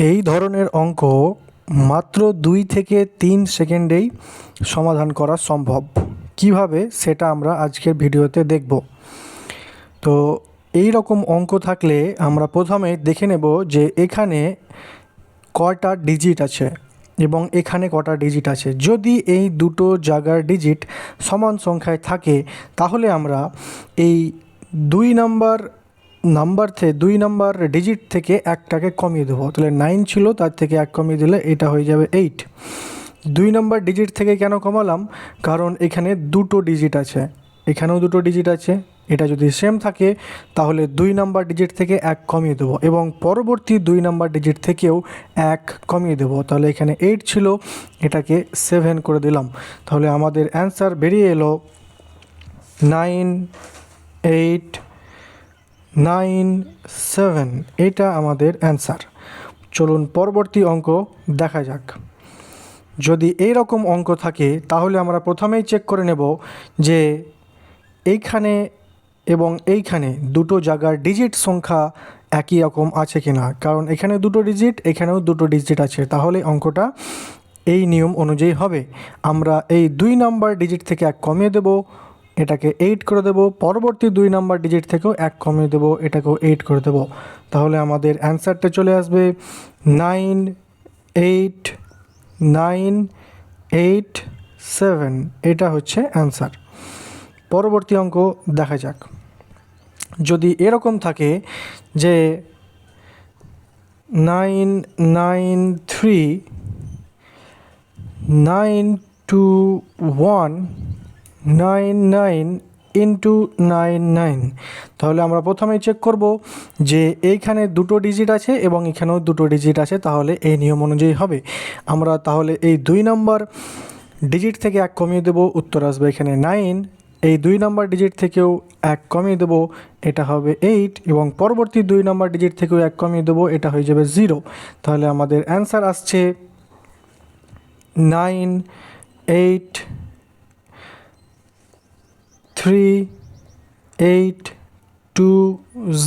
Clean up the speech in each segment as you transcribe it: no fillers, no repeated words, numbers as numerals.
এই ধরনের অঙ্ক মাত্র 2 থেকে 3 সেকেন্ডেই সমাধান করা সম্ভব। কিভাবে সেটা আমরা আজকের ভিডিওতে দেখব। তো এই রকম অঙ্ক থাকলে আমরা প্রথমে দেখে নেব যে এখানে কয়টা ডিজিট আছে এবং এখানে কটা ডিজিট আছে। যদি এই দুটো জায়গার ডিজিট সমান সংখ্যায় থাকে তাহলে আমরা এই 2 নাম্বার ডিজিট থেকে একটাকে কমিয়ে দেবো। তাহলে 9 ছিল, তার থেকে 1 কমিয়ে দিলে এটা হয়ে যাবে 8। 2 নাম্বার ডিজিট থেকে কেন কমালাম? কারণ এখানে দুটো ডিজিট আছে, এখানেও দুটো ডিজিট আছে। এটা যদি সেম থাকে তাহলে 2 নাম্বার ডিজিট থেকে 1 কমিয়ে দেবো এবং পরবর্তী 2 নাম্বার ডিজিট থেকেও 1 কমিয়ে দেবো। তাহলে এখানে 8 ছিল, এটাকে 7 করে দিলাম। তাহলে আমাদের অ্যান্সার বেরিয়ে এলো 9 8 9 7। এটা আমাদের অ্যান্সার। চলুন পরবর্তী অঙ্ক দেখা যাক। যদি এই রকম অঙ্ক থাকে তাহলে আমরা প্রথমেই চেক করে নেব যে এইখানে এবং এইখানে দুটো জায়গার ডিজিট সংখ্যা একই রকম আছে কিনা। কারণ এখানে দুটো ডিজিট, এখানেও দুটো ডিজিট আছে, তাহলে অঙ্কটা এই নিয়ম অনুযায়ী হবে। আমরা এই 2 নাম্বার ডিজিট থেকে 1 কমিয়ে দেব, এটাকে 8 করে দেব। পরবর্তী 2 নাম্বার ডিজিট থেকেও 1 কমিয়ে দেব, এটাকেও 8 করে দেব। তাহলে আমাদের অ্যান্সারটা চলে আসবে 9 8 9 8 7। এটা হচ্ছে অ্যান্সার। পরবর্তী অঙ্ক দেখা যাক। যদি এরকম থাকে যে 9 9 3 9 2 1 9 9 ইন্টু 9 9, তাহলে আমরা প্রথমেই চেক করব যে এইখানে দুটো ডিজিট আছে এবং এখানেও দুটো ডিজিট আছে, তাহলে এই নিয়ম অনুযায়ী হবে। আমরা তাহলে এই 2 নাম্বার ডিজিট থেকে 1 কমিয়ে দেব, উত্তর আসবে এখানে 9। এই 2 নাম্বার ডিজিট থেকেও 1 কমিয়ে দেব, এটা হবে 8 এবং পরবর্তী 2 নাম্বার ডিজিট থেকেও 1 কমিয়ে দেব, এটা হয়ে যাবে 0। তাহলে আমাদের অ্যান্সার আসছে 9 8 3 8 2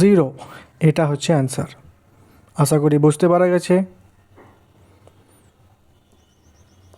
0। এটা হচ্ছে অ্যান্সার। আশা করি বুঝতে পারা গেছে।